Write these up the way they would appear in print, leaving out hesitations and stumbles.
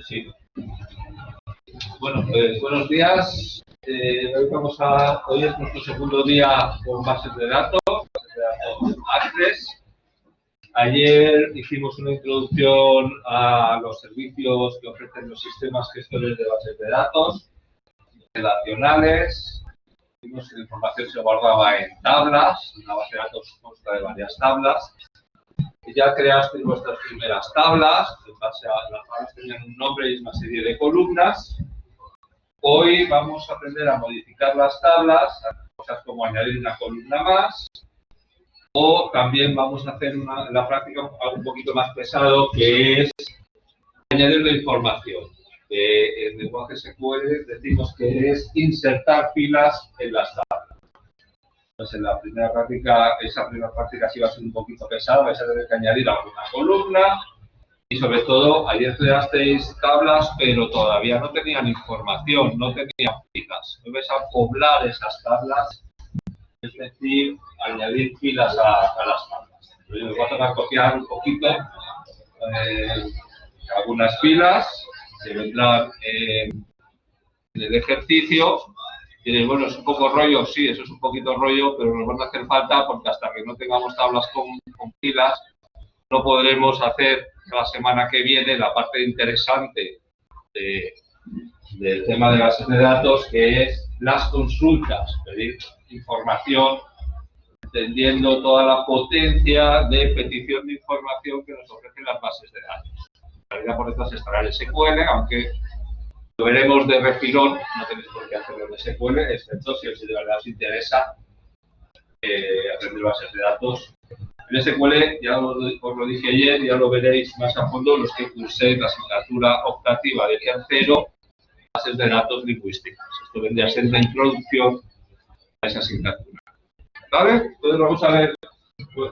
Sí. Bueno, pues buenos días. Hoy es nuestro segundo día con bases de datos Access. Ayer hicimos una introducción a los servicios que ofrecen los sistemas gestores de bases de datos relacionales. Vimos que la información se guardaba en tablas, una base de datos consta de varias tablas. Y ya creasteis vuestras primeras tablas, en base a las tablas tenían un nombre y una serie de columnas. Hoy vamos a aprender a modificar las tablas, cosas como añadir una columna más, o también vamos a hacer en la práctica algo un poquito más pesado, que es añadir la información. En lenguaje SQL decimos que es insertar filas en las tablas. Entonces, en la primera práctica, esa primera práctica sí va a ser un poquito pesada, vais a tener que añadir alguna columna y sobre todo, ayer creasteis tablas, pero todavía no tenían información, no tenían filas. Hoy vais a poblar esas tablas, es decir, añadir filas a las tablas. Yo os voy a tocar copiar un poquito algunas filas que vendrán en el ejercicio. Y diréis, bueno, es un poco rollo, sí, eso es un poquito rollo, pero nos van a hacer falta porque hasta que no tengamos tablas con filas, no podremos hacer la semana que viene la parte interesante del tema de bases de datos, que es las consultas, pedir información, entendiendo toda la potencia de petición de información que nos ofrecen las bases de datos. En realidad, por detrás estará el SQL, aunque lo veremos de refilón, no tenéis por qué hacerlo en SQL, excepto si de verdad os interesa aprender bases de datos. En SQL, ya os lo dije ayer, ya lo veréis más a fondo los que cursé la asignatura optativa de GEAN 0, bases de datos lingüísticas. Esto vendría a ser la introducción a esa asignatura. ¿Vale? Entonces vamos a ver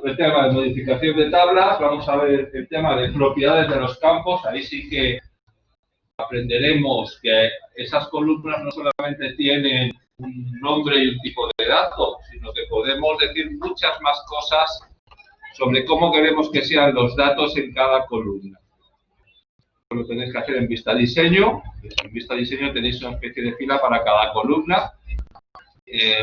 el tema de modificación de tablas, vamos a ver el tema de propiedades de los campos. Ahí sí que aprenderemos que esas columnas no solamente tienen un nombre y un tipo de dato, sino que podemos decir muchas más cosas sobre cómo queremos que sean los datos en cada columna. Lo tenéis que hacer en Vista Diseño. En Vista Diseño tenéis una especie de fila para cada columna.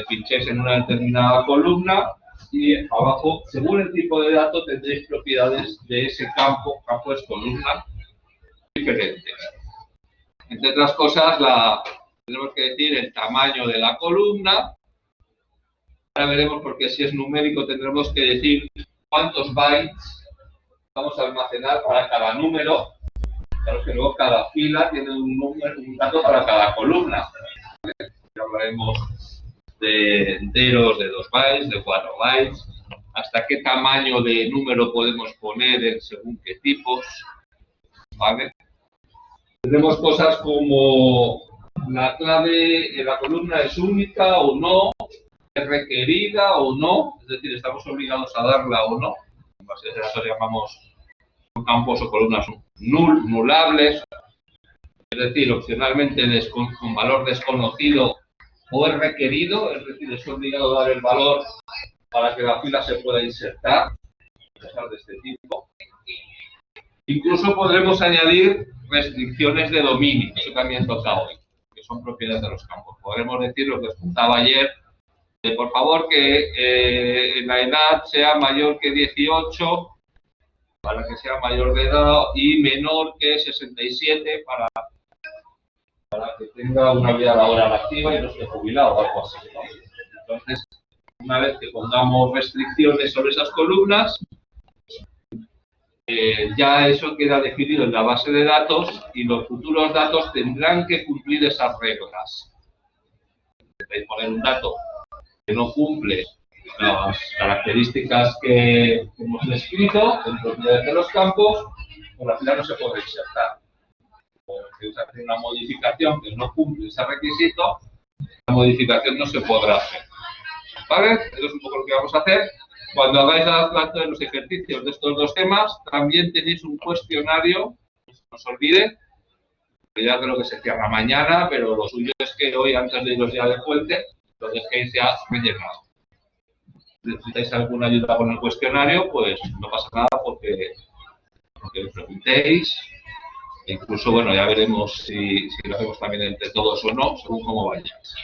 Pinchéis en una determinada columna y abajo, según el tipo de dato, tendréis propiedades de ese campo. Campo es columna diferente. Entre otras cosas, tenemos que decir el tamaño de la columna. Ahora veremos, porque si es numérico tendremos que decir cuántos bytes vamos a almacenar para cada número. Claro que luego cada fila tiene un dato para cada columna. Ya hablaremos de enteros de 2 bytes, de 4 bytes, hasta qué tamaño de número podemos poner en según qué tipos. ¿Vale? Tendremos cosas como la clave en la columna es única o no, es requerida o no, es decir, estamos obligados a darla o no. En bases de datos llamamos campos o columnas nulables, es decir, opcionalmente con valor desconocido, o es requerido, es decir, es obligado a dar el valor para que la fila se pueda insertar, cosas de este tipo. Incluso podremos añadir restricciones de dominio, eso también toca hoy, que son propiedades de los campos. Podremos decir lo que os contaba ayer, de por favor que en la edad sea mayor que 18, para que sea mayor de edad, y menor que 67 para que tenga una vida laboral activa y no esté jubilado o algo así, ¿no? Entonces, una vez que pongamos restricciones sobre esas columnas, ya eso queda definido en la base de datos y los futuros datos tendrán que cumplir esas reglas. Si poner un dato que no cumple las características que hemos descrito en propiedades de los campos, por la fila no se puede insertar. Si se hace una modificación que no cumple ese requisito, la modificación no se podrá hacer. ¿Vale? Eso es un poco lo que vamos a hacer. Cuando hagáis los ejercicios de estos dos temas, también tenéis un cuestionario, no os olviden, ya creo que se cierra mañana, pero lo suyo es que hoy, antes de iros ya de puente, lo dejéis ya rellenado. Si necesitáis alguna ayuda con el cuestionario, pues no pasa nada porque os preguntéis Incluso, bueno, ya veremos si lo hacemos también entre todos o no, según cómo vayáis.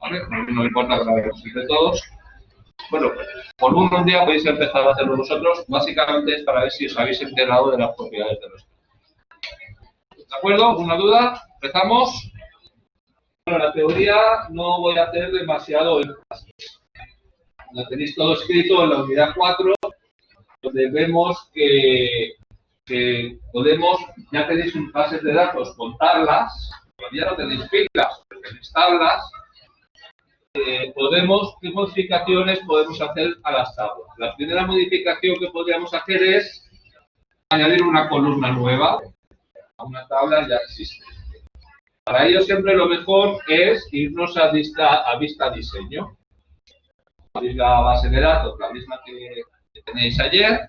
¿Vale? No importa que lo hagamos entre todos. Bueno, por un día podéis empezar a hacerlo vosotros. Básicamente es para ver si os habéis enterado de las propiedades de los campos. ¿De acuerdo? ¿Alguna duda? ¿Empezamos? Bueno, la teoría no voy a hacer demasiado énfasis. Lo tenéis todo escrito en la unidad 4, donde vemos que podemos, ya tenéis bases de datos con tablas, todavía no tenéis filas, pero tenéis tablas. ¿Qué modificaciones podemos hacer a las tablas? La primera modificación que podríamos hacer es añadir una columna nueva a una tabla ya existente. Para ello siempre lo mejor es irnos a vista diseño. Abrís la base de datos, la misma que tenéis ayer.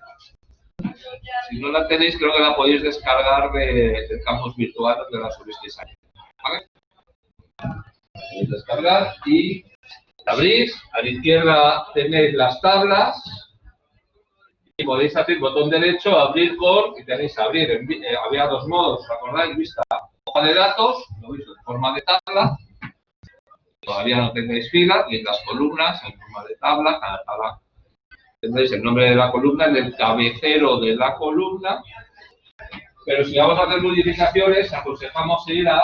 Si no la tenéis, creo que la podéis descargar del campus virtual donde la subisteis ayer. ¿Vale? Podéis descargar y abrís. A la izquierda tenéis las tablas y podéis hacer botón derecho, abrir con, y tenéis abrir. Había dos modos, ¿os acordáis? Vista hoja de datos, lo veis en forma de tabla. Todavía no tenéis filas y en las columnas en forma de tabla, cada tabla tendréis el nombre de la columna en el cabecero de la columna. Pero si vamos a hacer modificaciones, aconsejamos ir a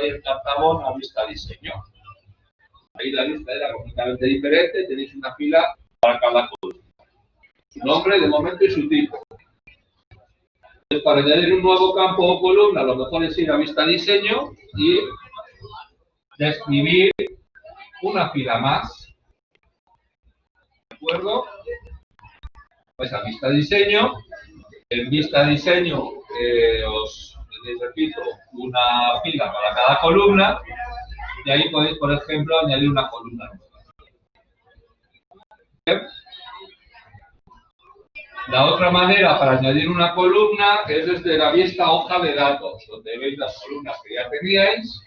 el cartabón a vista diseño. Ahí la lista era completamente diferente, tenéis una fila para cada columna. Su nombre de momento y su tipo. Entonces, para añadir un nuevo campo o columna, lo mejor es ir a vista diseño y describir una fila más. ¿De acuerdo? Pues a vista diseño. En vista diseño os repito, una fila para cada columna y ahí podéis, por ejemplo, añadir una columna nueva. ¿Bien? La otra manera para añadir una columna es desde la vista hoja de datos, donde veis las columnas que ya teníais.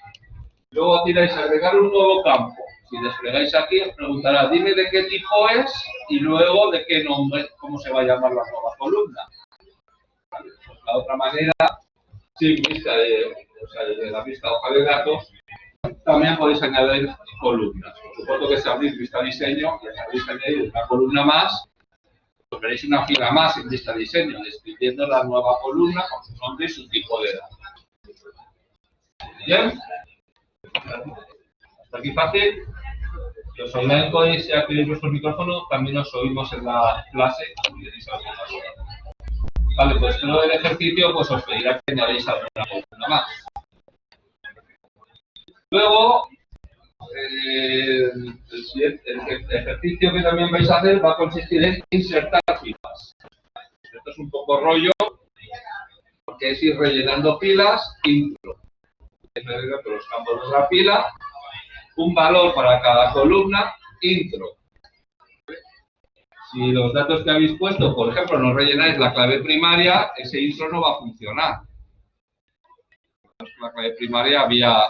Luego tiráis a agregar un nuevo campo. Si desplegáis aquí, os preguntará, dime de qué tipo es y luego de qué nombre, cómo se va a llamar la nueva columna. Vale, pues la otra manera, sin vista de la vista hoja de datos, también podéis añadir columnas. Por supuesto que si abrís vista diseño y añadís añadir una columna más, pues veréis una fila más en vista diseño, describiendo la nueva columna con su nombre y su tipo de datos. ¿Bien? Hasta aquí fácil. Si os online podéis activar vuestro micrófono, también os oímos en la clase. Vale, pues luego del ejercicio pues os pedirá que añadáis alguna columna más. Luego, el ejercicio que también vais a hacer va a consistir en insertar filas. Esto es un poco rollo, porque es ir rellenando filas, intro. Los campos de la fila, un valor para cada columna, intro. Si los datos que habéis puesto, por ejemplo, no rellenáis la clave primaria, ese intro no va a funcionar. La clave primaria había,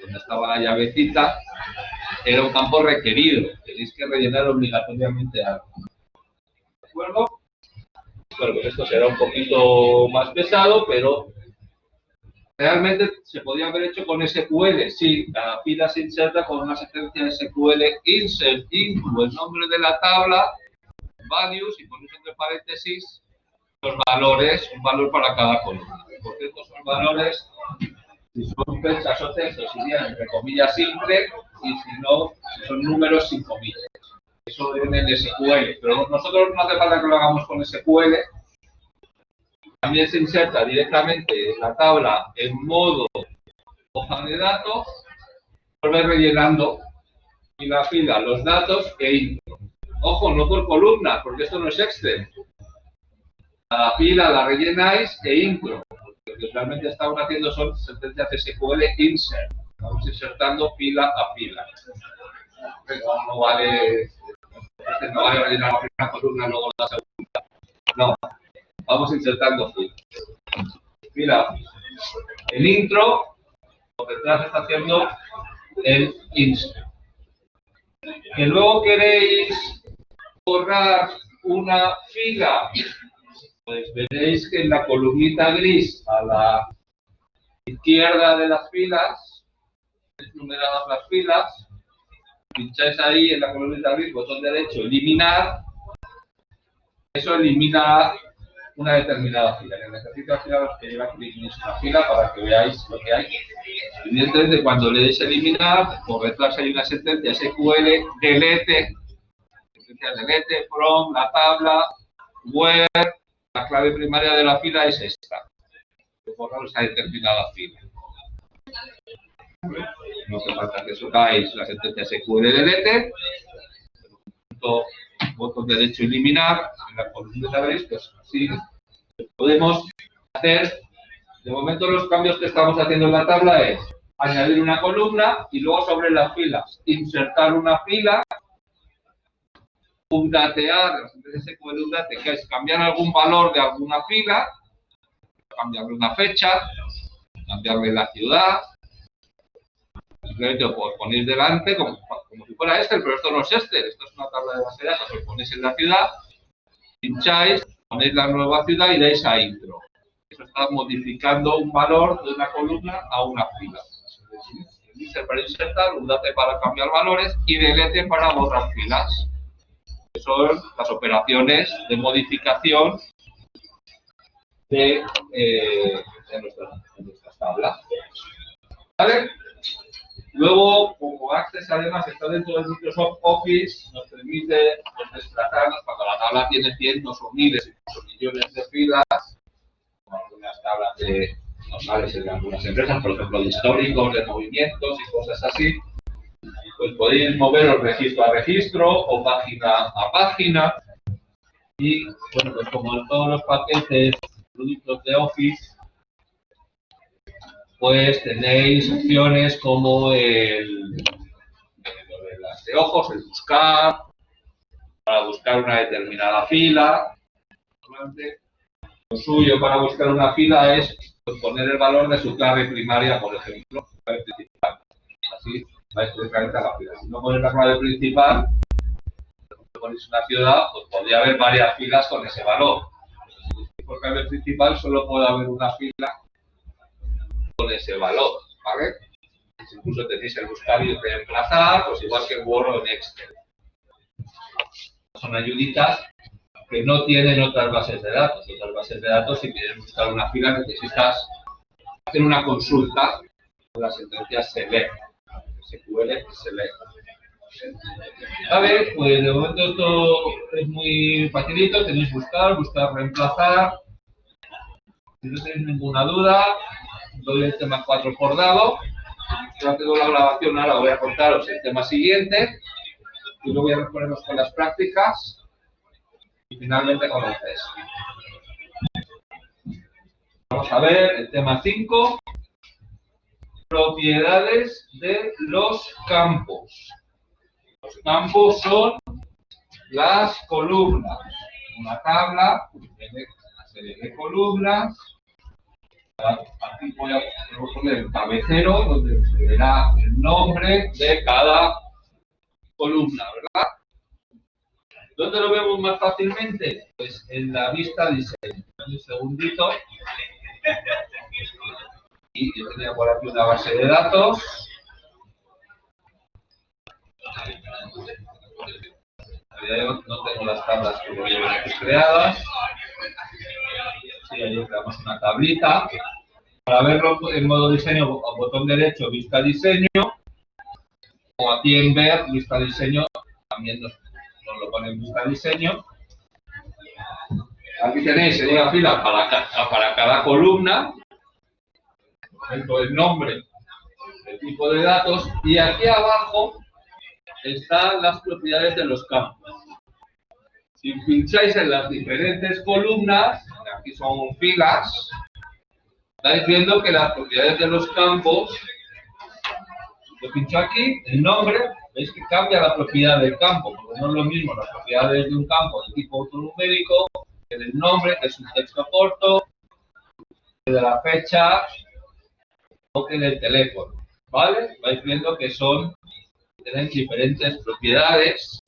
donde estaba la llavecita, era un campo requerido. Tenéis que rellenar obligatoriamente algo. ¿De acuerdo? Bueno, pues esto será un poquito más pesado, pero realmente se podría haber hecho con SQL. Sí, cada fila se inserta con una secuencia SQL insert into el nombre de la tabla, values, y ponéis entre paréntesis los valores, un valor para cada columna. Porque estos son valores, si son fechas o textos, irían entre comillas simple, y si no, si son números sin comillas. Eso viene en SQL, pero nosotros no hace falta que lo hagamos con SQL. También se inserta directamente la tabla en modo hoja de datos, vuelve rellenando y la fila los datos e intro. Ojo, no por columna, porque esto no es Excel. Cada fila la rellenáis e intro. Lo que realmente estamos haciendo son sentencias SQL insert. Estamos insertando fila a fila. No vale rellenar la primera columna, luego la segunda. No, vamos insertando fila. Fila. El intro, por detrás está haciendo el insert. Que luego queréis borrar una fila, pues veréis que en la columnita gris a la izquierda de las filas, numeradas las filas, pincháis ahí en la columna gris, botón derecho, eliminar. Eso elimina una determinada fila. En el ejercicio al final os lleva que eliminéis una fila para que veáis lo que hay. Evidentemente, cuando le deis eliminar, por detrás hay una sentencia SQL, delete, from, la tabla, where, la clave primaria de la fila es esta. Borrar esa determinada fila. No hace falta que subáis la sentencia SQL delete, botón derecho eliminar, en la columna sabréis, pues así podemos hacer. De momento los cambios que estamos haciendo en la tabla es añadir una columna y luego sobre las filas insertar una fila, updatear, la sentencia SQL update, que es cambiar algún valor de alguna fila, cambiarle una fecha, cambiarle la ciudad. Simplemente os ponéis delante como si fuera Excel, pero esto no es Excel, esto es una tabla de base de datos. Os ponéis en la ciudad, pincháis, ponéis la nueva ciudad y dais a intro. Eso está modificando un valor de una columna a una fila. Insert para insertar, update para cambiar valores y delete para borrar filas. Esas son las operaciones de modificación de nuestras tablas. ¿Vale? Luego, como Access además está dentro de Microsoft Office, nos permite desplazarnos cuando la tabla tiene cientos o miles, incluso millones de filas, como algunas tablas normales en algunas empresas, por ejemplo, de históricos, de movimientos y cosas así, pues podéis moveros registro a registro o página a página. Y, bueno, pues como en todos los paquetes, productos de Office, pues tenéis opciones como el de las de ojos, el buscar, para buscar una determinada fila. Lo suyo para buscar una fila es pues, poner el valor de su clave primaria, por ejemplo, clave principal. Así vais directamente a la fila. Si no ponéis la clave principal, si ponéis una ciudad, pues podría haber varias filas con ese valor. Si por clave principal solo puede haber una fila con ese valor, ¿vale? Si incluso tenéis el buscar y reemplazar, pues igual que en Word o en Excel. Son ayuditas que no tienen otras bases de datos. Otras bases de datos, si quieres buscar una fila, necesitas hacer una consulta con la sentencia select. SQL select. A ver, pues de momento esto es muy facilito. Tenéis buscar, reemplazar. Si no tenéis ninguna duda, doy el tema 4 por dado. Ya tengo la grabación, ahora voy a contaros el tema siguiente y luego voy a ponernos con las prácticas y finalmente con el test. Vamos a ver el tema 5, propiedades de los campos. Los campos son las columnas. Una tabla tiene una serie de columnas. Aquí voy a poner el cabecero donde se verá el nombre de cada columna, ¿verdad? ¿Dónde lo vemos más fácilmente? Pues en la vista diseño. Un segundito. Y yo tenía por aquí una base de datos. No tengo las tablas que voy a ver aquí creadas. Sí, ahí creamos una tablita. Para verlo en modo diseño, botón derecho, vista diseño. O aquí en ver, vista diseño, también nos lo pone en vista diseño. Aquí tenéis en una fila para cada columna, por ejemplo, el nombre, el tipo de datos, y aquí abajo están las propiedades de los campos. Si pincháis en las diferentes columnas, aquí son filas, estáis viendo que las propiedades de los campos, yo pincho aquí, el nombre, veis que cambia la propiedad del campo, porque no es lo mismo las propiedades de un campo de tipo autonumérico que del nombre, que es un texto corto, que de la fecha o que del teléfono, ¿vale? Vais viendo que tienen diferentes propiedades,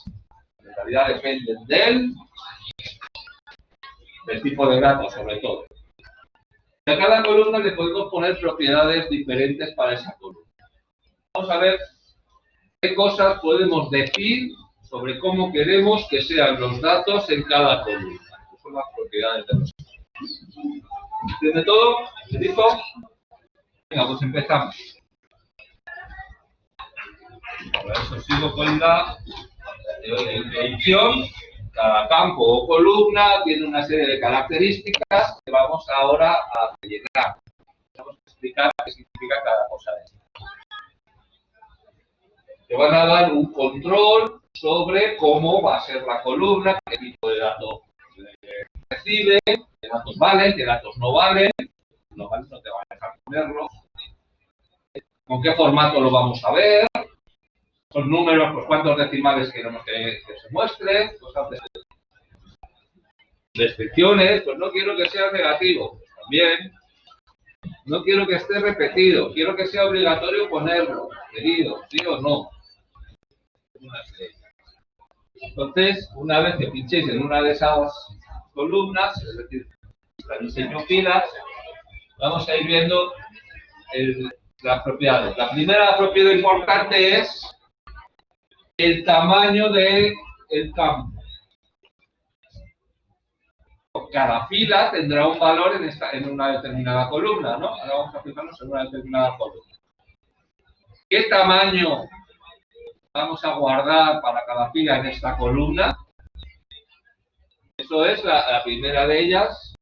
en realidad dependen del tipo de datos sobre todo. A cada columna le podemos poner propiedades diferentes para esa columna. Vamos a ver qué cosas podemos decir sobre cómo queremos que sean los datos en cada columna. Estas son las propiedades de los datos. ¿Entiende todo? ¿Listo? Venga, pues empezamos. Por eso sigo con la introducción. Cada campo o columna tiene una serie de características que vamos ahora a rellenar. Vamos a explicar qué significa cada cosa de esto. Te van a dar un control sobre cómo va a ser la columna, qué tipo de datos recibe, qué datos valen, qué datos no valen. No valen, no te van a dejar ponerlo. Con qué formato lo vamos a ver. Los números, pues cuántos decimales queremos que se muestren, cosas de descripciones, pues no quiero que sea negativo, pues también. No quiero que esté repetido, quiero que sea obligatorio ponerlo, querido, sí o no. Entonces, una vez que pinchéis en una de esas columnas, es decir, la diseño filas, vamos a ir viendo las propiedades. La primera propiedad importante es el tamaño del campo. Cada fila tendrá un valor en una determinada columna, ¿no? Ahora vamos a fijarnos en una determinada columna. ¿Qué tamaño vamos a guardar para cada fila en esta columna? Eso es la primera de ellas.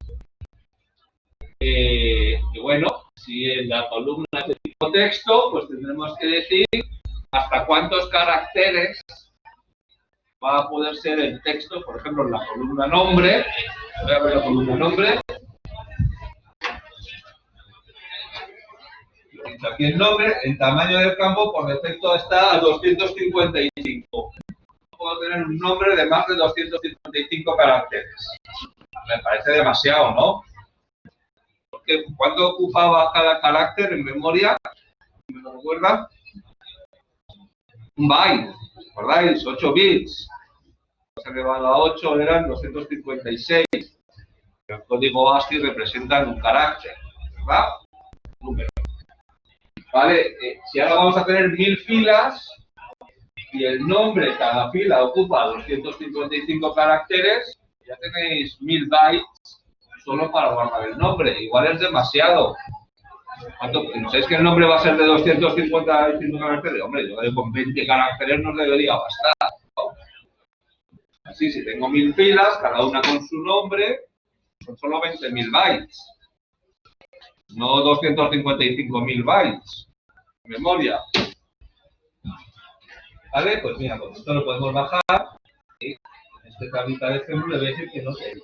Que bueno, si en la columna es de tipo texto, pues tendremos que decir hasta cuántos caracteres va a poder ser el texto, por ejemplo, en la columna nombre. Voy a ver la columna nombre. Aquí el nombre, el tamaño del campo por defecto está a 255. No puedo tener un nombre de más de 255 caracteres. Me parece demasiado, ¿no? Porque ¿cuánto ocupaba cada carácter en memoria? ¿Me lo recuerdan? Un byte, ¿recordáis? 8 bits. Elevado a 8 eran 256. El código ASCII representa un carácter, ¿verdad? Número. Vale, si ahora vamos a tener 1000 filas y el nombre, cada fila ocupa 255 caracteres, ya tenéis 1000 bytes solo para guardar el nombre. Igual es demasiado. ¿Pensáis que el nombre va a ser de 255 caracteres? Hombre, yo con 20 caracteres nos debería bastar, ¿no? Así, si tengo 1000 filas, cada una con su nombre, son solo 20.000 bytes. No 255.000 bytes de memoria. ¿Vale? Pues mira, pues esto lo podemos bajar. Y en este tablita de ejemplo le voy a decir que no sé.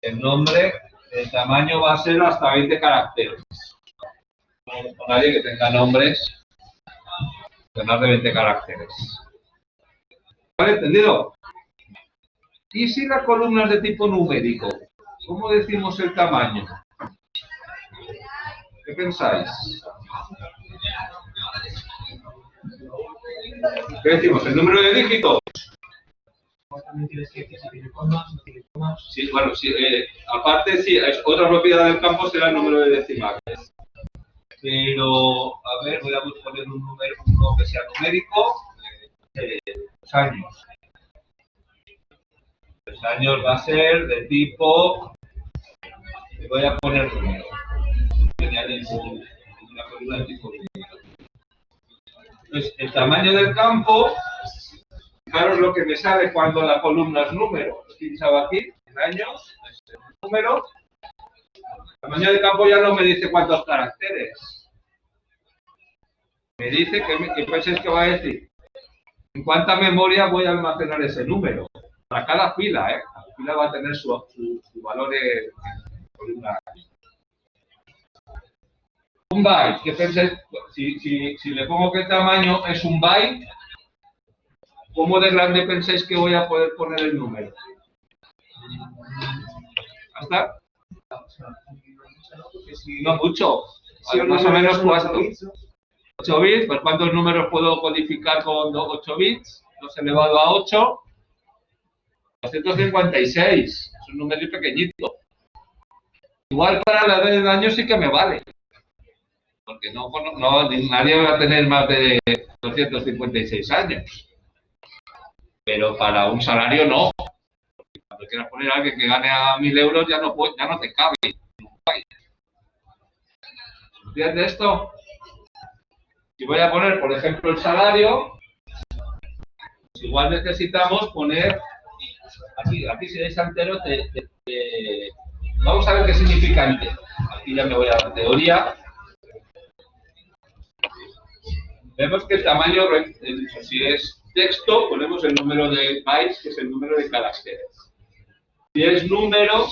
El nombre, el tamaño va a ser hasta 20 caracteres. No con nadie que tenga nombres de más de 20 caracteres. ¿Vale? ¿Entendido? ¿Y si la columna es de tipo numérico? ¿Cómo decimos el tamaño? ¿Qué pensáis? ¿Qué decimos? ¿El número de dígitos? Sí, bueno, sí, aparte, sí, otra propiedad del campo será el número de decimales. Pero, a ver, voy a poner un número, uno que sea numérico, los años. Los años va a ser de tipo, le voy a poner número. Una columna de tipo numérico. Entonces, el tamaño del campo, fijaros lo que me sale cuando la columna es número. Lo he pinchado aquí, en años, es el número. El tamaño del campo ya no me dice cuántos caracteres. Me dice que penséis que va a decir. En cuánta memoria voy a almacenar ese número. Para cada fila, ¿eh? Cada fila va a tener su valor en columna. Un byte, ¿qué pensáis? Si le pongo que el tamaño es un byte, ¿cómo de grande pensáis que voy a poder poner el número? ¿Hasta? No mucho. Más o menos 8 bits. Pues ¿cuántos números puedo codificar con 8 bits? 2 elevado a 8. 256. Es un número pequeñito. Igual para la edad de daño sí que me vale. Porque nadie va a tener más de 256 años. Pero para un salario no. Cuando quieras poner a alguien que gane a 1.000 euros ya no te cabe. ¿Entiendes esto? Si voy a poner, por ejemplo, el salario, pues igual necesitamos poner, aquí si es entero, vamos a ver qué significa entero. Aquí ya me voy a la teoría. Vemos que el tamaño, si es texto, ponemos el número de bytes, que es el número de caracteres. Si es número,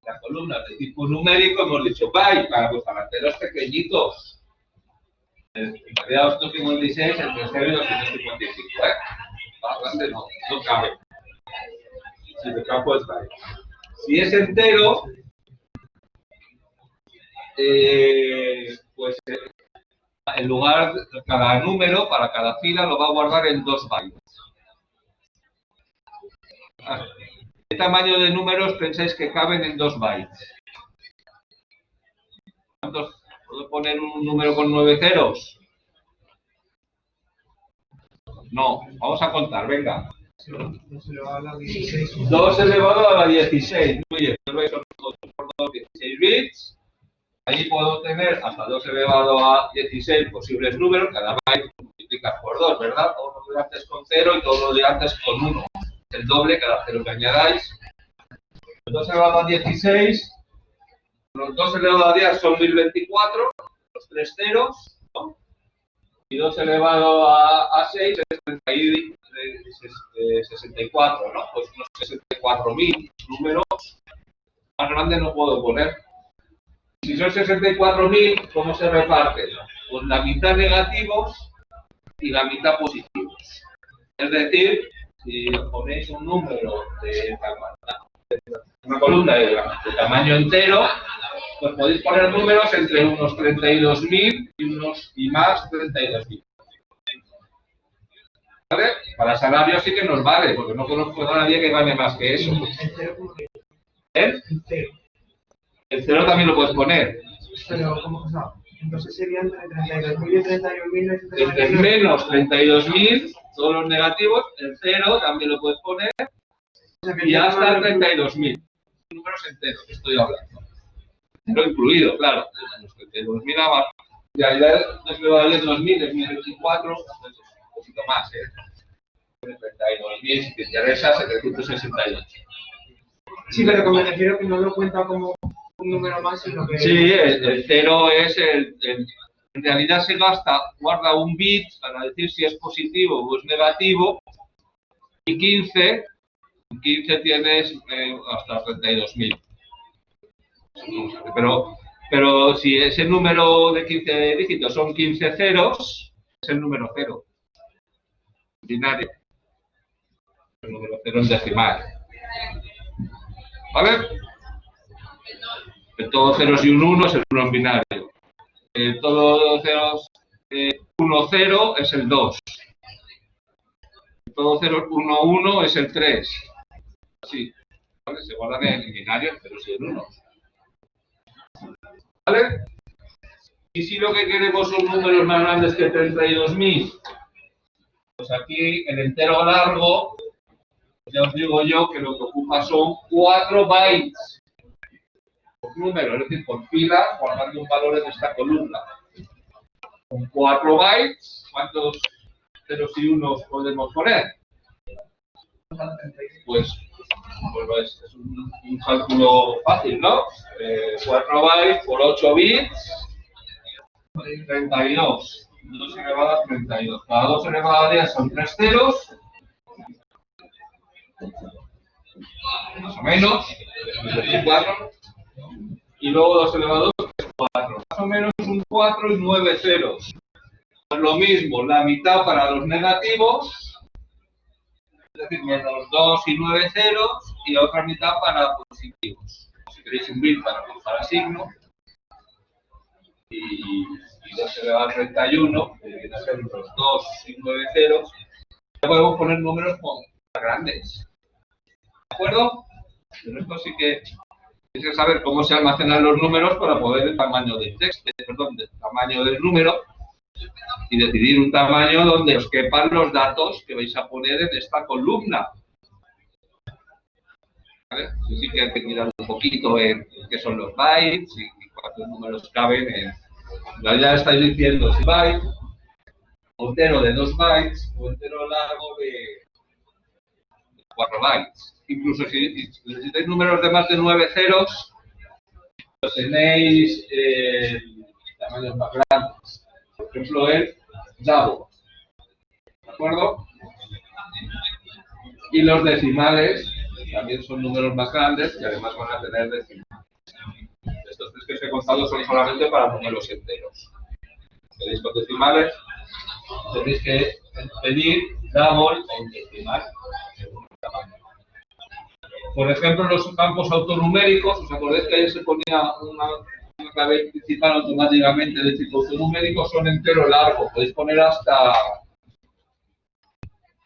la columna de tipo numérico, hemos dicho byte para los caracteres pequeñitos. En realidad 256 entre 0 y 255, Bastante no cabe. Si de campo es byte. Si es entero, pues en lugar de cada número, para cada fila, lo va a guardar en 2 bytes. ¿Qué tamaño de números pensáis que caben en 2 bytes? ¿Cuántos? ¿Puedo poner un número con 9 ceros? No, vamos a contar, venga. 2 elevado a la 16. Muy bien, son 2 por 2, 16 bits. Ahí puedo tener hasta 2 elevado a 16 posibles números. Cada byte multiplicas por 2, ¿verdad? Todo lo de antes con 0 y todo lo de antes con 1. El doble cada 0 que añadáis. 2 elevado a 16. Los 2 elevado a 10 son 1024. Los 3 ceros, ¿no? Y 2 elevado a 6 es 64, ¿no? Pues unos 64.000 números. Más grande no puedo poner. Si son 64.000, ¿cómo se reparte? Pues la mitad negativos y la mitad positivos. Es decir, si ponéis un número de una columna de tamaño entero, pues podéis poner números entre unos 32.000 y más 32.000. ¿Vale? Para salarios sí que nos vale, porque no conozco a nadie que gane más que eso. ¿Eh? El cero también lo puedes poner. Pero, ¿cómo se llama? Entonces sería entre 32.000 y 31.000. Entre menos 32.000, todos los negativos, el 0 también lo puedes poner, y hasta 32.000. Números enteros, estoy hablando. Cero incluido, claro. Menos 32.000 a más. En realidad, no se le va a dar 2.000, es 1.024, entonces un poquito más, 32.000, si te interesa, 768. Sí, pero que me refiero que no lo cuenta como un número más, sino que... Sí, el 0 es en realidad se guarda un bit para decir si es positivo o es negativo, y 15 tienes hasta 32.000. Pero si ese número de 15 dígitos son 15 ceros, es el número 0. Binario. El número 0 en decimal. ¿Vale? El todo ceros y un 1 es el 1 en binario. El todo ceros 1, 0 es el 2. El todo 0, 1, 1 es el 3. Así. ¿Vale? Se guardan en binario en ceros y en 1. ¿Vale? Y si lo que queremos son números más grandes que 32.000, pues aquí el entero largo, ya os digo yo que lo que ocupa son 4 bytes por número, es decir, por fila, guardando un valor en esta columna. Con 4 bytes, ¿cuántos ceros y unos podemos poner? Pues es un cálculo fácil, ¿no? 4 bytes por 8 bits, 32. 2 elevado a 32. Cada 2 elevado a 10 son 3 ceros. Más o menos. 24. Y luego 2 elevado a 2 es 4. Más o menos un 4 y 9 ceros. Pues lo mismo, la mitad para los negativos. Es decir, menos 2 y 9 ceros. Y la otra mitad para positivos. Si queréis un bit para signo. Y 2 elevado a 31, que viene a ser unos 2 y 9 ceros, ya podemos poner números grandes. ¿De acuerdo? Pero esto sí que Tienes que saber cómo se almacenan los números para poder el tamaño del texto, perdón, del tamaño del número y decidir un tamaño donde os quepan los datos que vais a poner en esta columna. ¿Vale? Sí que hay que mirar un poquito en qué son los bytes y cuántos números caben en... Ya estáis diciendo si byte, o entero de 2 bytes o entero largo de 4 bytes. Incluso si necesitáis números de más de 9 ceros, pues tenéis tamaños más grandes. Por ejemplo, el double. ¿De acuerdo? Y los decimales también son números más grandes y además van a tener decimales. Estos tres que os he contado son solamente para números enteros. ¿Veis con decimales? Tenéis que pedir double o decimal según el tamaño. Por ejemplo, los campos autonuméricos, ¿os acordáis que ayer se ponía una clave principal automáticamente de tipo autonumérico? Son entero largo, podéis poner hasta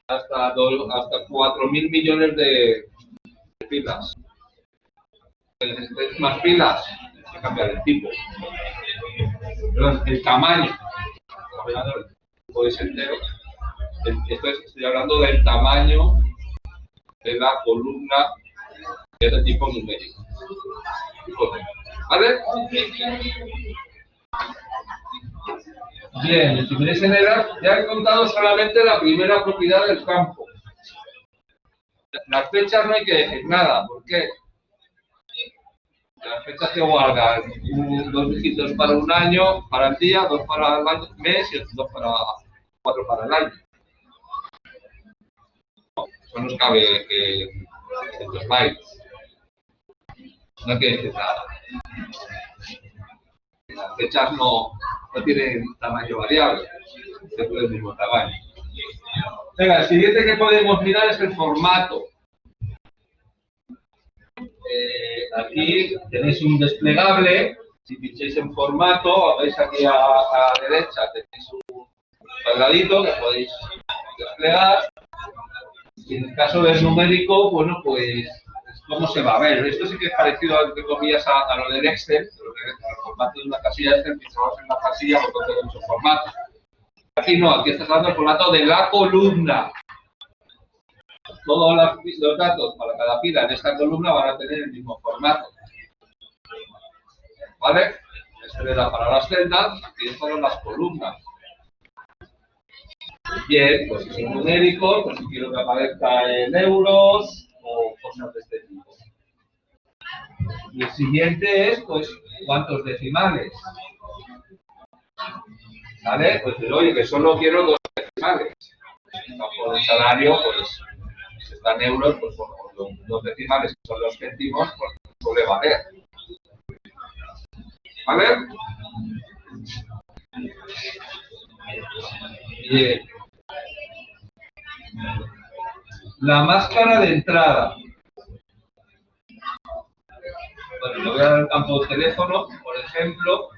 4.000 millones de pilas. Si necesitáis más pilas, hay que cambiar el tipo. Perdón, el tamaño. Puede ser entero. Estoy hablando del tamaño de la columna de tipo numérico. ¿Vale? Bien, si miráis en edad, ya he contado solamente la primera propiedad del campo. Las fechas no hay que decir nada. ¿Por qué? Las fechas que guardan 2 dígitos para un año, para el día, 2 para el año, mes y 4 para el año. Eso nos cabe en los bytes. No hay que decir nada. Las fechas no tienen tamaño variable, siempre el mismo tamaño. Venga, el siguiente que podemos mirar es el formato. Aquí tenéis un desplegable. Si pincháis en formato, veis aquí a la derecha tenéis un cuadradito que podéis desplegar. Y en el caso del numérico, bueno, pues cómo se va a ver. Esto sí que es parecido, entre comillas, a lo del Excel, al formato de una casilla Excel, pinchamos en la casilla, por tanto tenemos un formato. Aquí no, aquí estás hablando del formato de la columna. Todos los datos para cada fila en esta columna van a tener el mismo formato. ¿Vale? Esto era para las celdas y esto para las columnas. Bien, pues si son numéricos, pues si quiero que aparezca en euros o cosas de este tipo. Y el siguiente es, pues, ¿cuántos decimales? ¿Vale? Pues oye, que solo quiero 2 decimales. Por el salario, pues, si está en euros, pues los decimales, que son los céntimos, pues suele valer. ¿Vale? Bien. La máscara de entrada. Bueno, le voy a dar el campo de teléfono, por ejemplo.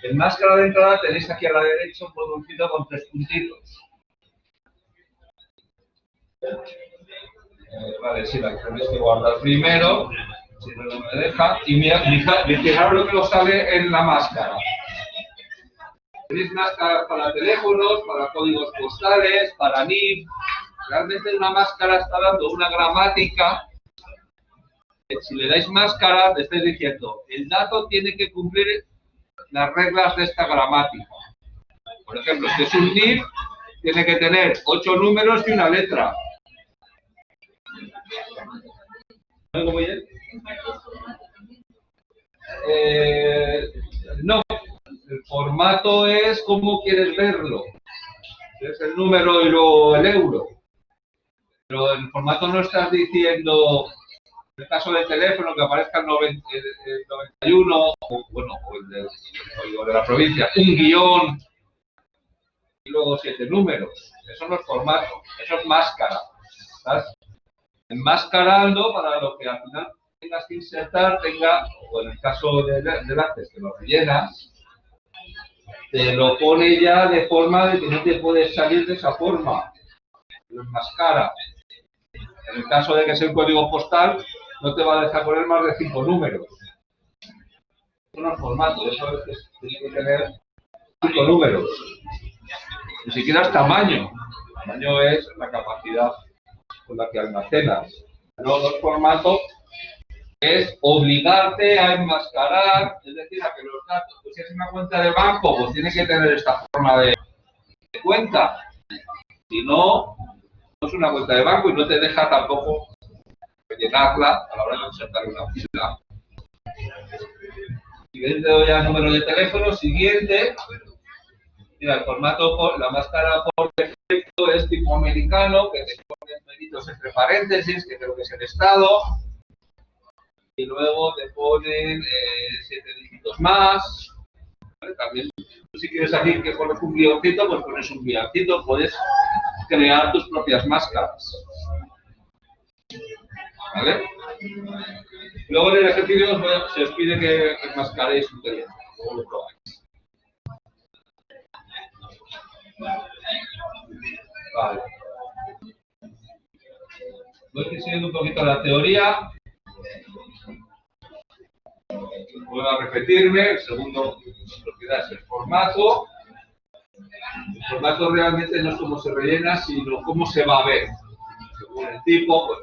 En máscara de entrada tenéis aquí a la derecha un botoncito con 3 puntitos. Vale, sí, la tenéis que guardar primero, si no, no me deja. Y fijaros lo que os sale en la máscara. Tenéis máscaras para teléfonos, para códigos postales, para NIF. Realmente una máscara está dando una gramática. Si le dais máscara, le estáis diciendo, el dato tiene que cumplir las reglas de esta gramática. Por ejemplo, si es un NIF, tiene que tener 8 números y una letra. ¿Algo muy bien? No, el formato es cómo quieres verlo. Es el número y luego el euro. Pero en el formato no estás diciendo, en el caso del teléfono, que aparezca el 91, o bueno, o el código de la provincia, un guión y luego 7 números. Eso no es formato, eso es máscara. ¿Estás enmascarando para lo que al final tengas que insertar, o en el caso del antes, que lo rellenas, te lo pone ya de forma de que no te puedes salir de esa forma. Lo enmascara. En el caso de que sea un código postal, no te va a dejar poner más de 5 números. Eso no es formato, eso es que tiene que tener 5 números. Ni siquiera es tamaño. Tamaño es la capacidad con la que almacenas. No es formato, es obligarte a enmascarar, es decir, a que los datos, pues si es una cuenta de banco, pues tiene que tener esta forma de cuenta. Si no, no es una cuenta de banco y no te deja tampoco rellenarla a la hora de insertar una fila. Siguiente, doy al número de teléfono. Siguiente. Mira, el formato, la máscara por defecto es tipo americano, que te ponen numeritos entre paréntesis, que creo que es el estado. Y luego te ponen 7 dígitos más. ¿Vale? También, si quieres aquí que pones un guioncito, pues pones un guioncito. Puedes crear tus propias máscaras. ¿Vale? Luego en el ejercicio se os pide que enmascaréis un teléfono. Luego lo probáis. Vale. Voy siguiendo un poquito la teoría. Vuelvo a repetirme. El segundo propiedad es el formato. El formato realmente no es cómo se rellena, sino cómo se va a ver. Según el tipo, pues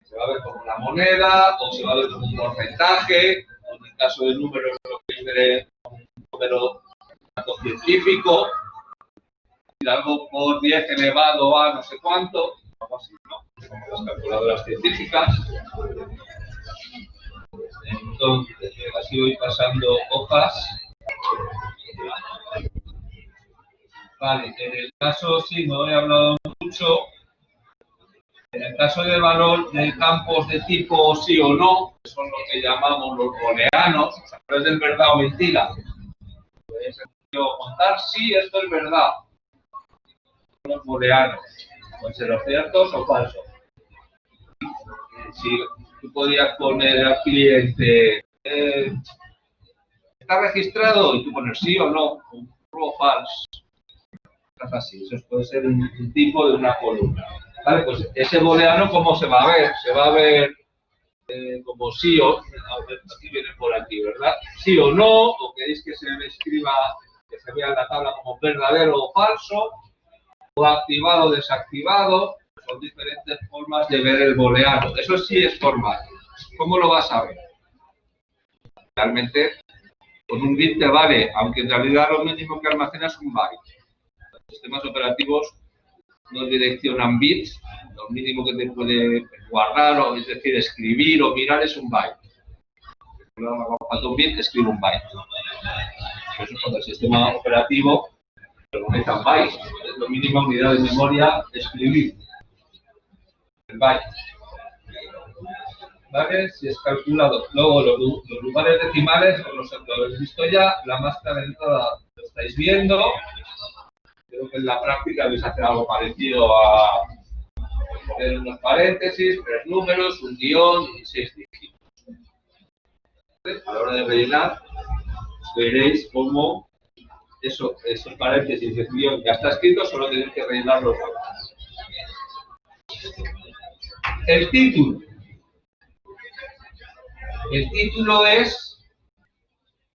se va a ver como una moneda, o se va a ver como un porcentaje, o en el caso de números, lo que veré un número científico, algo por 10 elevado a no sé cuánto, algo así, ¿no? Como las calculadoras científicas. Entonces, así voy pasando hojas. Vale, en el caso, sí, no he hablado mucho. En el caso de valor de campos de tipo sí o no, que son lo que llamamos los booleanos, o sea, no es del verdad o mentira. Puede ser contar si esto es verdad. Los booleanos pueden ser o ciertos o falsos. Si tú podías poner al cliente, ¿está registrado? Y tú pones sí o no, un true o falso. Es así, eso puede ser un tipo de una columna. Vale, pues ese booleano, ¿cómo se va a ver? Se va a ver como sí o aquí viene por aquí, ¿verdad? Sí o no, o queréis que se escriba, que se vea en la tabla como verdadero o falso, o activado o desactivado. Son diferentes formas de ver el booleano. Eso sí es formal. ¿Cómo lo vas a ver? Realmente, con un bit te vale, aunque en realidad lo mínimo que almacena es un byte. Los sistemas operativos no direccionan bits, lo mínimo que te puede guardar, o es decir, escribir o mirar es un byte. Cuando un bit escribe un byte. Por eso cuando el sistema operativo organiza bytes, es lo mínimo unidad de memoria escribir. El byte. ¿Vale? Si es calculado. Luego los lugares decimales, los habéis visto ya, la máscara de entrada lo estáis viendo. Creo que en la práctica vais a hacer algo parecido a poner unos paréntesis, 3 números, un guión y 6 dígitos. A la hora de rellenar, veréis cómo esos paréntesis y el guión ya está escrito, solo tenéis que rellenar los datos. El título. El título es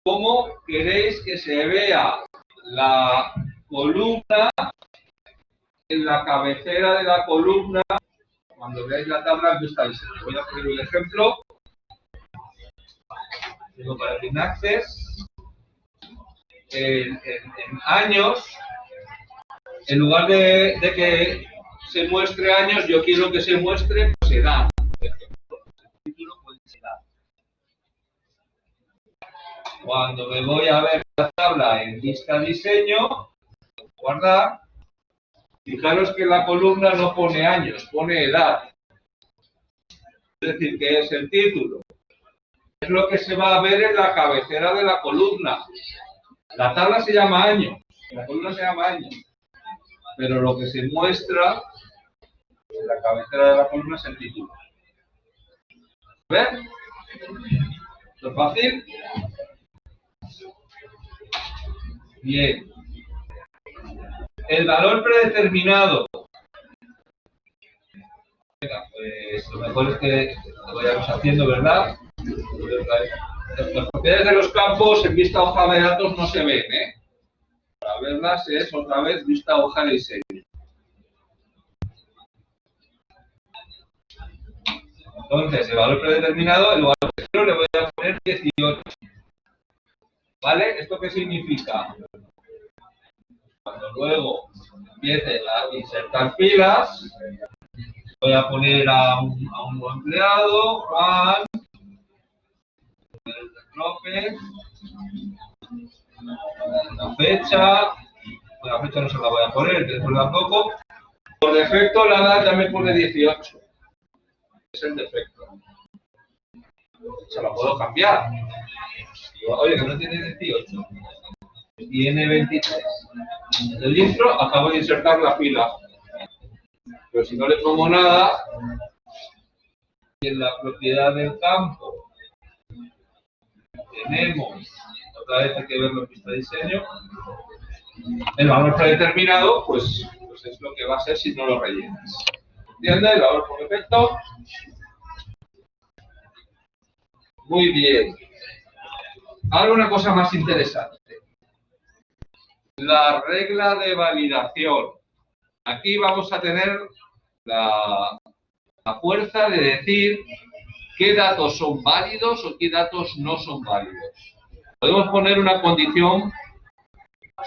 cómo queréis que se vea la columna en la cabecera de la columna. Cuando veáis la tabla, ¿qué estáis? Voy a poner un ejemplo. Tengo para Open Access. En años, en lugar de que se muestre años, yo quiero que se muestre pues, edad. Por ejemplo, el título puede ser edad. Cuando me voy a ver la tabla en lista diseño, guardar. Fijaros que la columna no pone años, pone edad. Es decir, ¿qué es el título? Es lo que se va a ver en la cabecera de la columna. La tabla se llama año, la columna se llama año. Pero lo que se muestra en la cabecera de la columna es el título. ¿Ven? ¿Esto es fácil? Bien. El valor predeterminado. Venga, pues lo mejor es que vayamos haciendo, ¿verdad? Las propiedades de los campos en vista hoja de datos no se ven, ¿eh? Para verlas es otra vez vista hoja de diseño. Entonces, el valor predeterminado, en lugar de 0 le voy a poner 18. ¿Vale? ¿Esto qué significa? Cuando luego empiece a insertar filas, voy a poner a un nuevo empleado, Juan López, la fecha no se la voy a poner, el teléfono tampoco. Por defecto la edad ya me pone 18. Es el defecto. Se la puedo cambiar. Oye, que no tiene 18. Tiene 23. En el intro acabo de insertar la fila. Pero si no le pongo nada, y en la propiedad del campo tenemos, otra vez hay que verlo en pista de diseño, el valor predeterminado, pues es lo que va a ser si no lo rellenas. ¿Entiendes? El valor por defecto. Muy bien. Ahora una cosa más interesante. La regla de validación. Aquí vamos a tener la fuerza de decir qué datos son válidos o qué datos no son válidos. Podemos poner una condición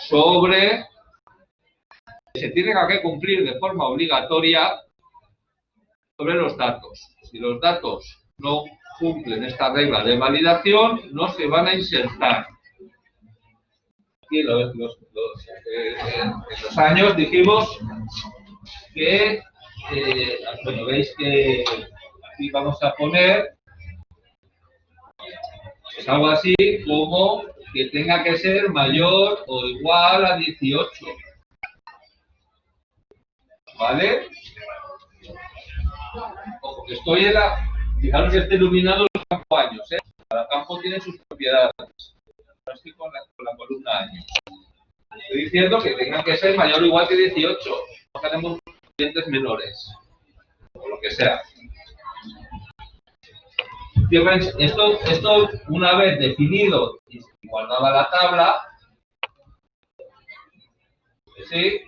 sobre que se tiene que cumplir de forma obligatoria sobre los datos. Si los datos no cumplen esta regla de validación, no se van a insertar. Aquí en los años dijimos que, bueno, veis que aquí vamos a poner pues algo así como que tenga que ser mayor o igual a 18. ¿Vale? Ojo, que estoy en la... Fijaros que esté iluminado los campo años, ¿eh? Cada campo tiene sus propiedades. No estoy con la columna años. Estoy diciendo que tengan que ser mayor o igual que 18. No tenemos clientes menores. O lo que sea. Esto una vez definido y guardaba la tabla, ¿sí?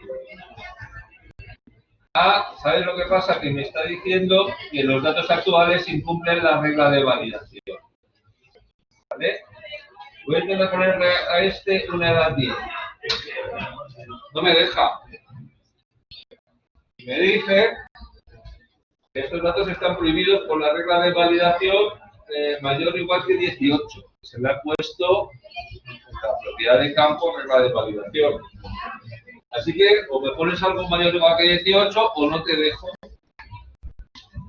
¿Sabes lo que pasa? Que me está diciendo que los datos actuales incumplen la regla de validación. ¿Vale? Voy a intentar ponerle a este una edad 10. No me deja. Me dice que estos datos están prohibidos por la regla de validación mayor o igual que 18. Se le ha puesto la propiedad de campo regla de validación. Así que o me pones algo mayor o igual que 18 o no te dejo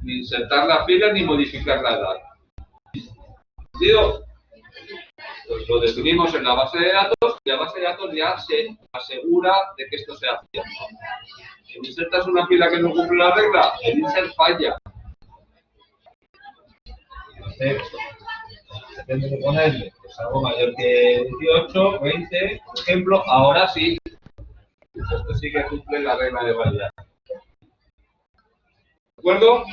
ni insertar la fila ni modificar la edad. ¿Entendido? Pues lo definimos en la base de datos y la base de datos ya se asegura de que esto sea cierto. Si insertas una fila que no cumple la regla, el insert falla. Perfecto. Depende de ponerle pues algo mayor que 18, 20, por ejemplo, ahora sí. Esto sí que cumple la regla de validación. ¿De acuerdo?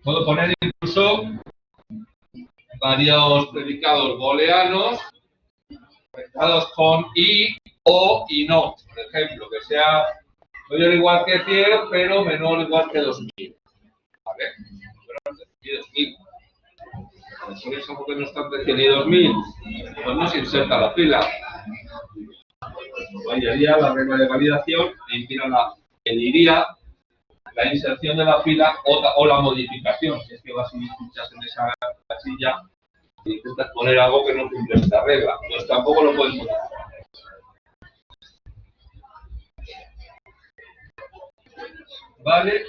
Puedo poner incluso varios predicados booleanos conectados con y, o y no. Por ejemplo, que sea mayor o igual que 100, pero menor o igual que 2000. ¿Vale? Pero no 2000. Por eso, porque no están de 2000, pues no se inserta la fila. Fallaría la regla de validación e impediría la inserción de la fila o la modificación. Si es que vas y pinchas en esa casilla e intentas poner algo que no cumple esta regla, pues tampoco lo puedes modificar. ¿Vale?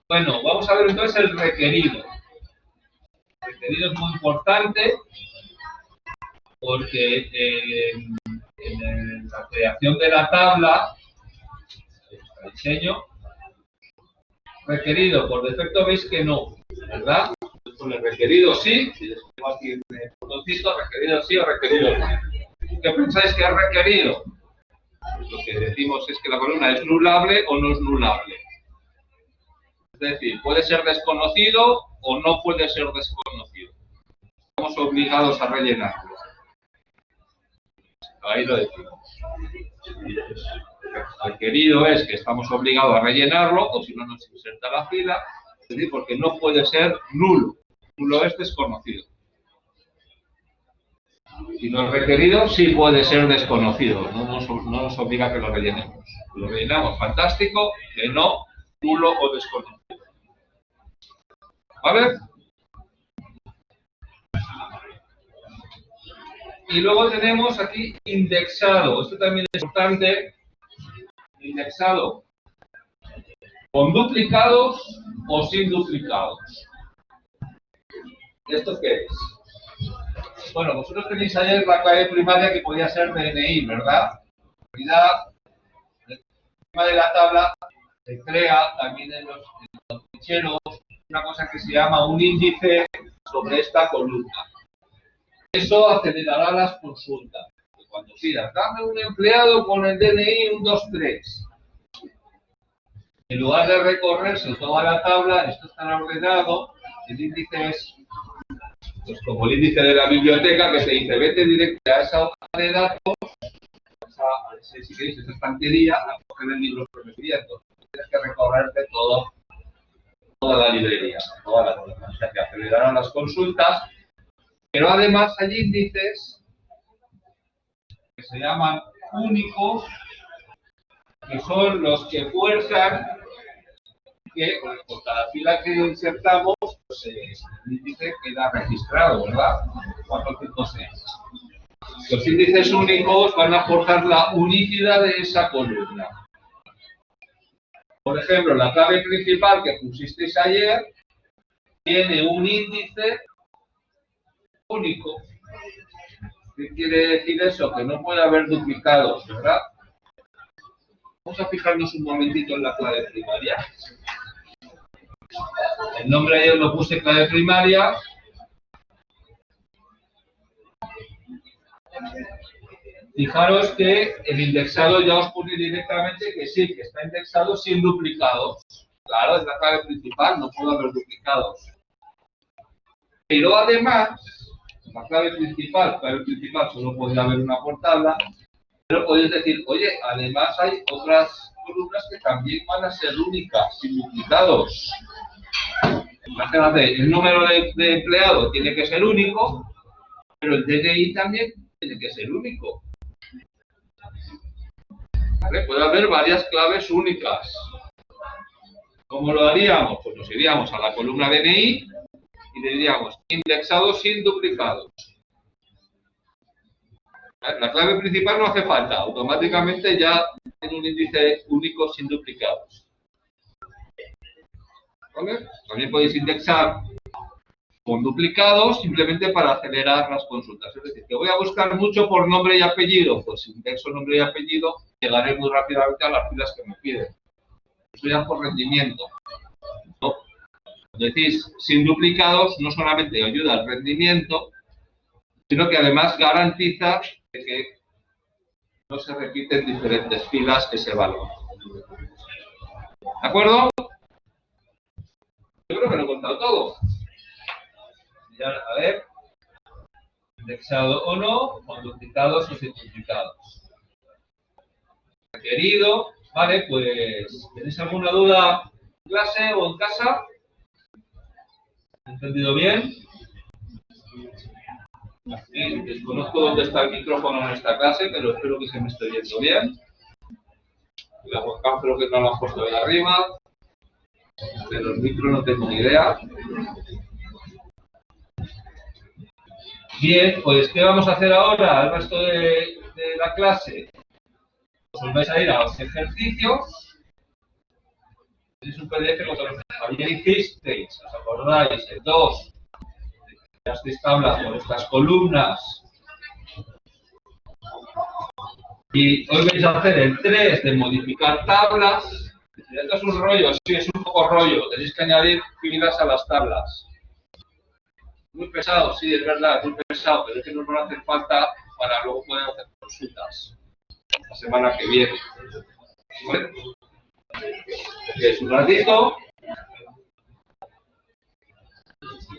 Bueno, vamos a ver entonces el requerido. El requerido es muy importante porque en la creación de la tabla, el diseño, requerido, por defecto veis que no, ¿verdad? Con el requerido sí, si les pongo aquí el botoncito, requerido sí o requerido no. ¿Qué pensáis que es requerido? Pues lo que decimos es que la columna es nulable o no es nulable. decir, puede ser desconocido o no puede ser desconocido. Estamos obligados a rellenarlo. Ahí lo decimos. Requerido es que estamos obligados a rellenarlo, o si no nos inserta la fila, es decir, porque no puede ser nulo. Nulo es desconocido. Y no es requerido, sí puede ser desconocido. No nos obliga a que lo rellenemos. Lo rellenamos, fantástico, que no, nulo o desconocido. ¿Vale? Y luego tenemos aquí indexado. Esto también es importante. Indexado con duplicados o sin duplicados. ¿Esto qué es? Bueno, vosotros tenéis ayer la clave primaria que podía ser DNI, ¿verdad? En realidad, el tema de la tabla se crea también en los ficheros una cosa que se llama un índice sobre esta columna. Eso acelerará las consultas. Cuando pidas, dame un empleado con el DNI 123. En lugar de recorrerse toda la tabla, esto está ordenado, el índice es pues como el índice de la biblioteca que te dice, vete directo a esa hoja de datos, si queréis esa estantería, a coger el libro prometiendo. Tienes que recorrerte toda la librería, toda la columna. O sea que acelerarán las consultas, pero además hay índices que se llaman únicos, que son los que fuerzan que por cada fila que insertamos, pues el índice queda registrado, ¿verdad? 406. Los índices únicos van a forzar la unicidad de esa columna. Por ejemplo, la clave principal que pusisteis ayer tiene un índice único. ¿Qué quiere decir eso? Que no puede haber duplicados, ¿verdad? Vamos a fijarnos un momentito en la clave primaria. El nombre ayer lo puse clave primaria. Fijaros que el indexado ya os pone directamente que sí, que está indexado sin duplicados. Claro, es la clave principal, no puede haber duplicados. Pero además, la clave principal solo puede haber una por tabla, pero podéis decir, oye, además hay otras columnas que también van a ser únicas, sin duplicados. Imagínate, el número de empleado tiene que ser único, pero el DNI también tiene que ser único. ¿Vale? Puede haber varias claves únicas. ¿Cómo lo haríamos? Pues nos iríamos a la columna DNI y le diríamos indexado sin duplicados. La clave principal no hace falta, automáticamente ya tiene un índice único sin duplicados. ¿Vale? También podéis indexar con duplicados simplemente para acelerar las consultas. Es decir, que voy a buscar mucho por nombre y apellido, pues indexo nombre y apellido, llegaré muy rápidamente a las filas que me piden. Eso ya por rendimiento. ¿No? Cuando decís sin duplicados, no solamente ayuda al rendimiento, sino que además garantiza que no se repiten diferentes filas ese valor. ¿De acuerdo? Yo creo que lo he contado todo. Ya, a ver, indexado o no, con duplicados o sin duplicados. Requerido, vale, pues, ¿tenéis alguna duda en clase o en casa? ¿He entendido bien? Sí, desconozco dónde está el micrófono en esta clase, pero espero que se me esté viendo bien. La webcam creo que no la han puesto de arriba. De los micros no tengo ni idea. Bien, pues ¿qué vamos a hacer ahora el resto de la clase? Os vais a ir a los ejercicios. Tenéis un PDF que ayer hicisteis, ¿os acordáis? El 2. Creasteis tablas con estas columnas. Y hoy vais a hacer el 3 de modificar tablas. Esto es un rollo, sí, es un poco rollo. Tenéis que añadir filas a las tablas. Muy pesado, sí, es verdad, muy pesado, pero es que nos van a hacer falta para luego poder hacer consultas la semana que viene. ¿Vale? Es un ratito.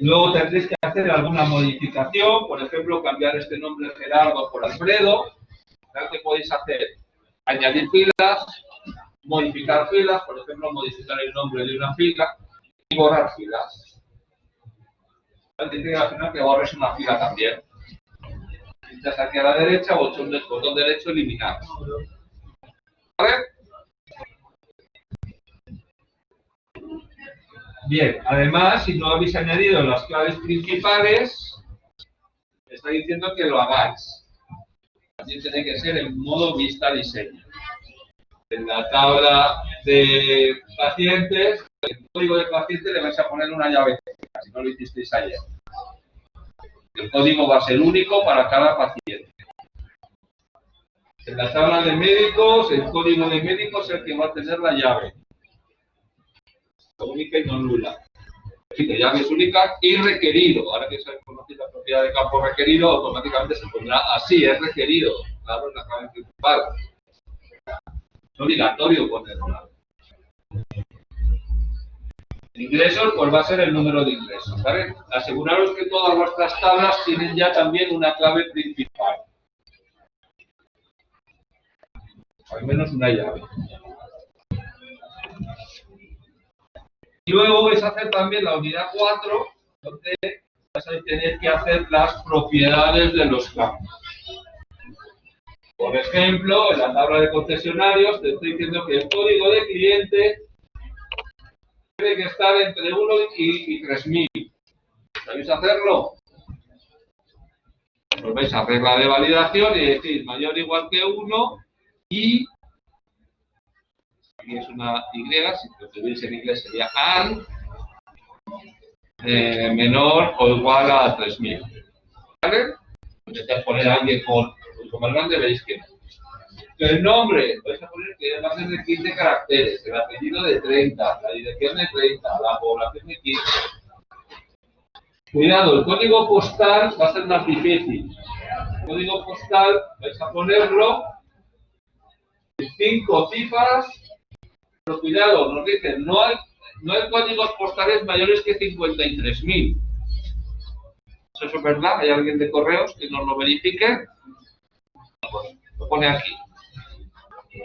Luego tendréis que hacer alguna modificación, por ejemplo, cambiar este nombre Gerardo por Alfredo. ¿Qué podéis hacer? Añadir filas, modificar filas, por ejemplo, modificar el nombre de una fila y borrar filas. Dice que al final que borres una fila también. Pinchas aquí a la derecha, botón derecho, eliminar. ¿Vale? Bien, además, si no habéis añadido las claves principales, está diciendo que lo hagáis. Así tiene que ser en modo vista diseño. En la tabla de pacientes, el código de paciente le vais a poner una llave, si no lo hicisteis ayer. El código va a ser único para cada paciente. En la tabla de médicos, el código de médicos es el que va a tener la llave. Única y no nula. Así que llave es única y requerido. Ahora que se conoce la propiedad de campo requerido, automáticamente se pondrá así, es requerido. Claro, es la clave principal. Es obligatorio ponerla. Ingresos, pues va a ser el número de ingresos, ¿vale? Aseguraros que todas vuestras tablas tienen ya también una clave principal. Al menos una llave. Y luego vais a hacer también la unidad 4, donde vais a tener que hacer las propiedades de los campos. Por ejemplo, en la tabla de concesionarios te estoy diciendo que el código de cliente tiene que estar entre 1 y 3000. ¿Sabéis hacerlo? Pues vais a regla de validación y decís mayor o igual que 1 y aquí es una Y, si lo escribís en inglés sería AND menor o igual a 3000. ¿Vale? Intentar poner a alguien con más grande, veis que no. El nombre, vais a poner que va a ser de 15 caracteres, el apellido de 30, la dirección de 30, la población de 15. Cuidado, el código postal va a ser más difícil. El código postal vais a ponerlo en 5 cifras, pero cuidado, nos dicen, no hay códigos postales mayores que 53.000. ¿Eso es verdad? ¿Hay alguien de correos que nos lo verifique? Pues lo pone aquí.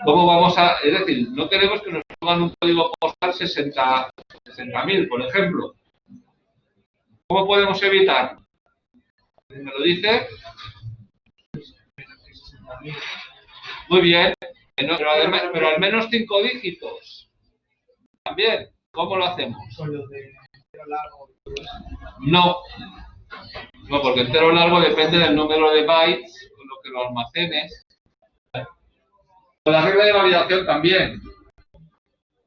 ¿Cómo vamos a...? Es decir, no queremos que nos pongan un código postal 60.000, por ejemplo. ¿Cómo podemos evitar? ¿Me lo dice? Muy bien, pero al menos 5 dígitos. También, ¿cómo lo hacemos? No, porque entero largo depende del número de bytes con lo que lo almacenes. Con la regla de validación también.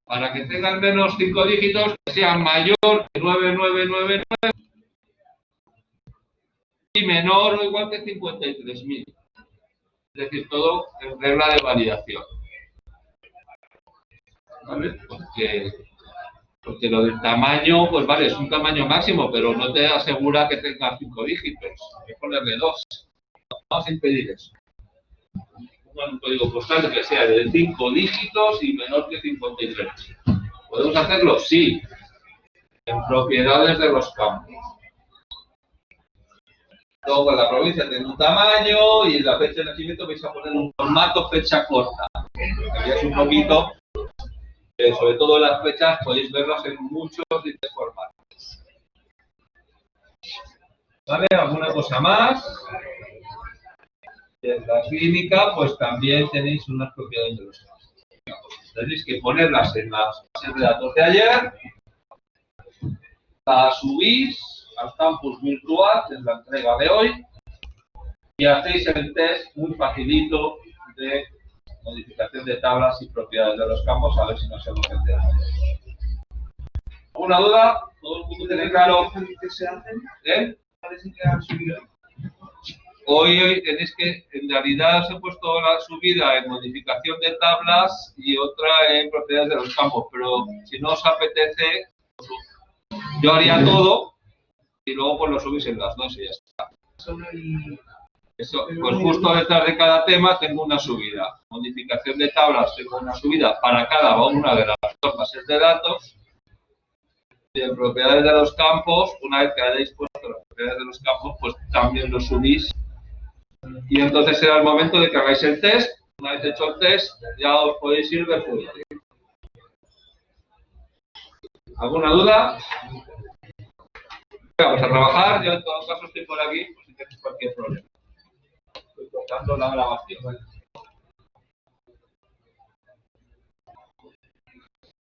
Para que tenga al menos 5 dígitos que sean mayor que 9999 y menor o igual que 53.000. Es decir, todo en regla de validación. ¿Vale? Porque lo del tamaño, pues vale, es un tamaño máximo, pero no te asegura que tenga 5 dígitos. Hay que ponerle 2. Vamos a impedir eso. Un código postal que sea de 5 dígitos y menor que 53. ¿Podemos hacerlo? Sí. En propiedades de los campos. Luego la provincia tiene un tamaño y la fecha de nacimiento vais a poner un formato fecha corta. Aquí es un poquito, sobre todo las fechas podéis verlas en muchos diferentes formatos. ¿Vale? ¿Alguna cosa más? En la clínica, pues también tenéis unas propiedades de los campos. Tenéis que ponerlas en las bases de datos de ayer, las subís al campus virtual, que es la entrega de hoy, y hacéis el test muy facilito de modificación de tablas y propiedades de los campos, a ver si nos hemos enterado. ¿Alguna duda? ¿Todo el mundo tiene claro qué se hacen? ¿Eh? Parece que han subido. Hoy tenéis que, en realidad os he puesto la subida en modificación de tablas y otra en propiedades de los campos, pero si no os apetece, yo haría todo y luego pues lo subís en las dos y ya está. Eso, pues justo detrás de cada tema tengo una subida. Modificación de tablas tengo una subida para cada una de las dos bases de datos Y en propiedades de los campos, una vez que hayáis puesto las propiedades de los campos, pues también lo subís. Y entonces será el momento de que hagáis el test. Una vez hecho el test, ya os podéis ir de fuera. ¿Alguna duda? Vamos a trabajar. Yo en todo caso estoy por aquí, por si tenéis cualquier problema. Estoy cortando la grabación.